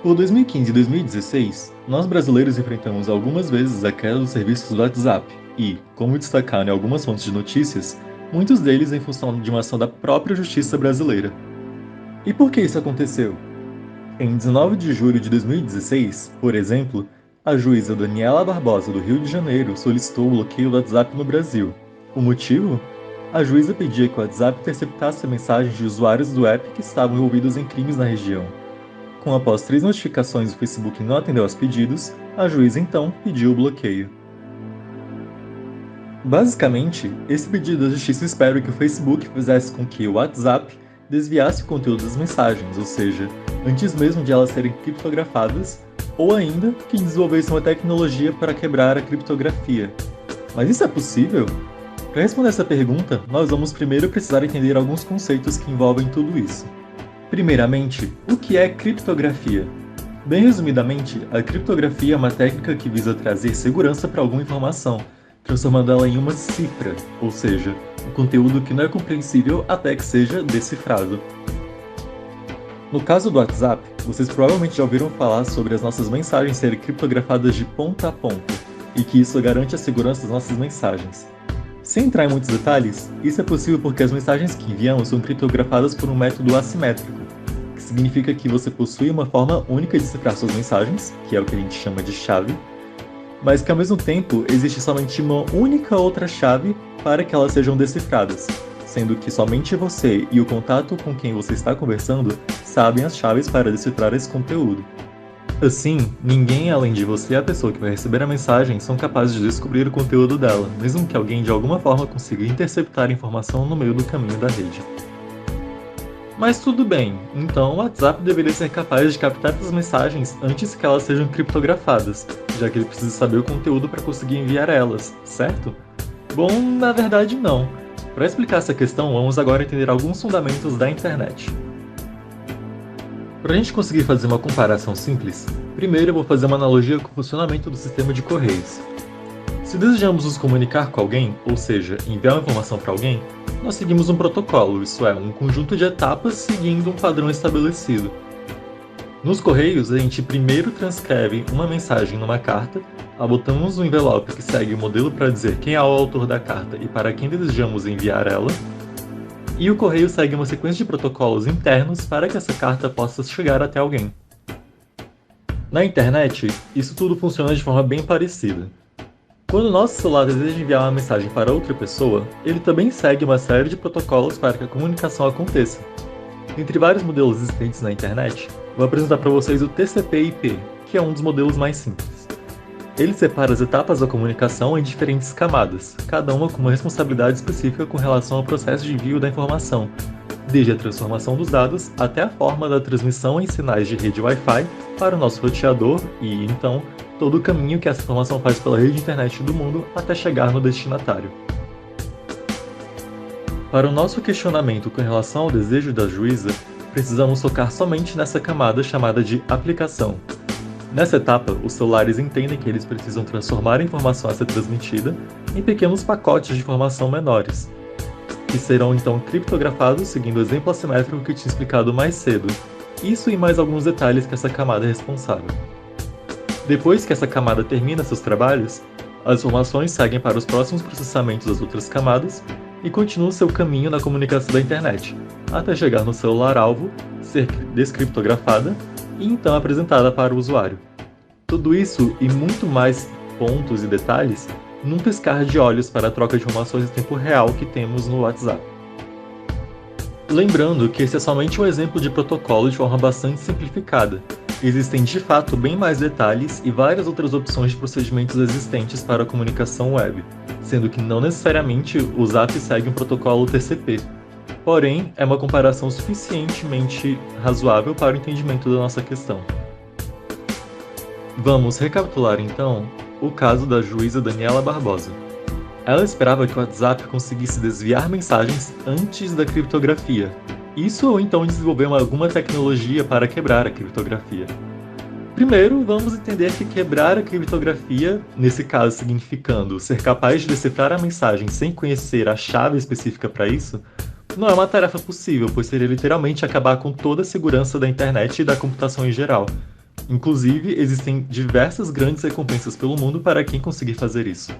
Por 2015 e 2016, nós brasileiros enfrentamos algumas vezes a queda dos serviços do WhatsApp e, como destacaram em algumas fontes de notícias, muitos deles em função de uma ação da própria justiça brasileira. E por que isso aconteceu? Em 19 de julho de 2016, por exemplo, a juíza Daniela Barbosa do Rio de Janeiro solicitou o bloqueio do WhatsApp no Brasil. O motivo? A juíza pedia que o WhatsApp interceptasse mensagens de usuários do app que estavam envolvidos em crimes na região. Após 3 notificações, o Facebook não atendeu aos pedidos, a juíza então pediu o bloqueio. Basicamente, esse pedido da justiça espera que o Facebook fizesse com que o WhatsApp desviasse o conteúdo das mensagens, ou seja, antes mesmo de elas serem criptografadas, ou ainda que desenvolvesse uma tecnologia para quebrar a criptografia. Mas isso é possível? Para responder essa pergunta, nós vamos primeiro precisar entender alguns conceitos que envolvem tudo isso. Primeiramente, o que é criptografia? Bem resumidamente, a criptografia é uma técnica que visa trazer segurança para alguma informação, transformando ela em uma cifra, ou seja, um conteúdo que não é compreensível até que seja decifrado. No caso do WhatsApp, vocês provavelmente já ouviram falar sobre as nossas mensagens serem criptografadas de ponta a ponta, e que isso garante a segurança das nossas mensagens. Sem entrar em muitos detalhes, isso é possível porque as mensagens que enviamos são criptografadas por um método assimétrico, que significa que você possui uma forma única de decifrar suas mensagens, que é o que a gente chama de chave, mas que ao mesmo tempo existe somente uma única outra chave para que elas sejam decifradas, sendo que somente você e o contato com quem você está conversando sabem as chaves para decifrar esse conteúdo. Assim, ninguém além de você e a pessoa que vai receber a mensagem são capazes de descobrir o conteúdo dela, mesmo que alguém de alguma forma consiga interceptar a informação no meio do caminho da rede. Mas tudo bem, então o WhatsApp deveria ser capaz de captar essas mensagens antes que elas sejam criptografadas, já que ele precisa saber o conteúdo para conseguir enviar elas, certo? Bom, na verdade não. Para explicar essa questão, vamos agora entender alguns fundamentos da internet. Para a gente conseguir fazer uma comparação simples, primeiro eu vou fazer uma analogia com o funcionamento do sistema de correios. Se desejamos nos comunicar com alguém, ou seja, enviar uma informação para alguém, nós seguimos um protocolo, isso é, um conjunto de etapas seguindo um padrão estabelecido. Nos correios, a gente primeiro transcreve uma mensagem numa carta, botamos um envelope que segue o modelo para dizer quem é o autor da carta e para quem desejamos enviar ela, e o correio segue uma sequência de protocolos internos para que essa carta possa chegar até alguém. Na internet, isso tudo funciona de forma bem parecida. Quando o nosso celular deseja enviar uma mensagem para outra pessoa, ele também segue uma série de protocolos para que a comunicação aconteça. Entre vários modelos existentes na internet, vou apresentar para vocês o TCP/IP, que é um dos modelos mais simples. Ele separa as etapas da comunicação em diferentes camadas, cada uma com uma responsabilidade específica com relação ao processo de envio da informação, desde a transformação dos dados até a forma da transmissão em sinais de rede Wi-Fi para o nosso roteador e, então, todo o caminho que essa informação faz pela rede de internet do mundo até chegar no destinatário. Para o nosso questionamento com relação ao desejo da juíza, precisamos focar somente nessa camada chamada de aplicação. Nessa etapa, os celulares entendem que eles precisam transformar a informação a ser transmitida em pequenos pacotes de informação menores, que serão então criptografados seguindo o exemplo assimétrico que tinha explicado mais cedo, isso e mais alguns detalhes que essa camada é responsável. Depois que essa camada termina seus trabalhos, as informações seguem para os próximos processamentos das outras camadas e continuam seu caminho na comunicação da internet, até chegar no celular-alvo, ser descriptografada e então apresentada para o usuário. Tudo isso e muito mais pontos e detalhes num piscar de olhos para a troca de informações em tempo real que temos no WhatsApp. Lembrando que esse é somente um exemplo de protocolo de forma bastante simplificada. Existem de fato bem mais detalhes e várias outras opções de procedimentos existentes para a comunicação web, sendo que não necessariamente o Zap segue um protocolo TCP. Porém, é uma comparação suficientemente razoável para o entendimento da nossa questão. Vamos recapitular então o caso da juíza Daniela Barbosa. Ela esperava que o WhatsApp conseguisse desviar mensagens antes da criptografia. Isso ou então desenvolver alguma tecnologia para quebrar a criptografia. Primeiro, vamos entender que quebrar a criptografia, nesse caso significando ser capaz de decifrar a mensagem sem conhecer a chave específica para isso, não é uma tarefa possível, pois seria literalmente acabar com toda a segurança da internet e da computação em geral. Inclusive, existem diversas grandes recompensas pelo mundo para quem conseguir fazer isso.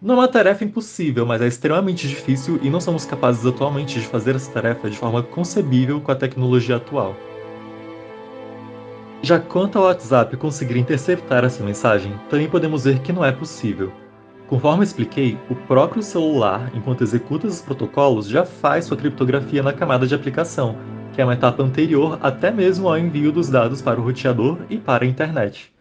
Não é uma tarefa impossível, mas é extremamente difícil e não somos capazes atualmente de fazer essa tarefa de forma concebível com a tecnologia atual. Já quanto ao WhatsApp conseguir interceptar essa mensagem, também podemos ver que não é possível. Conforme expliquei, o próprio celular, enquanto executa os protocolos, já faz sua criptografia na camada de aplicação, que é uma etapa anterior até mesmo ao envio dos dados para o roteador e para a internet.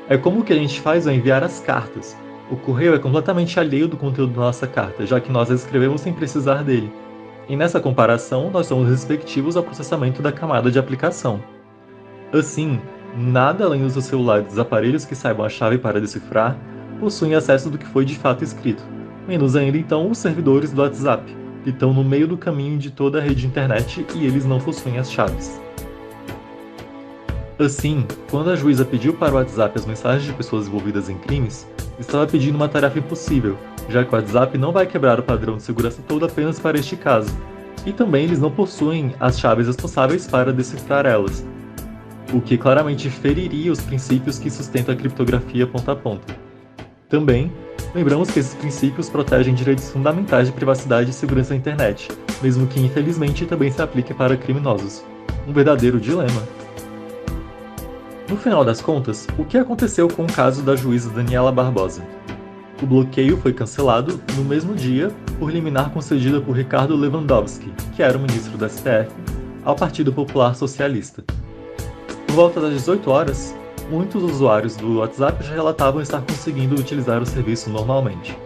É como o que a gente faz ao enviar as cartas. O correio é completamente alheio do conteúdo da nossa carta, já que nós a escrevemos sem precisar dele. E nessa comparação, nós somos respectivos ao processamento da camada de aplicação. Assim, nada além dos celulares e dos aparelhos que saibam a chave para decifrar possuem acesso do que foi de fato escrito, menos ainda então os servidores do WhatsApp, que estão no meio do caminho de toda a rede de internet e eles não possuem as chaves. Assim, quando a juíza pediu para o WhatsApp as mensagens de pessoas envolvidas em crimes, estava pedindo uma tarefa impossível, já que o WhatsApp não vai quebrar o padrão de segurança todo apenas para este caso, e também eles não possuem as chaves responsáveis para decifrar elas, o que claramente feriria os princípios que sustentam a criptografia ponta a ponta. Também, lembramos que esses princípios protegem direitos fundamentais de privacidade e segurança na internet, mesmo que infelizmente também se aplique para criminosos. Um verdadeiro dilema. No final das contas, o que aconteceu com o caso da juíza Daniela Barbosa? O bloqueio foi cancelado no mesmo dia por liminar concedida por Ricardo Lewandowski, que era o ministro do STF, ao Partido Popular Socialista. Por volta das 18 horas, muitos usuários do WhatsApp já relatavam estar conseguindo utilizar o serviço normalmente.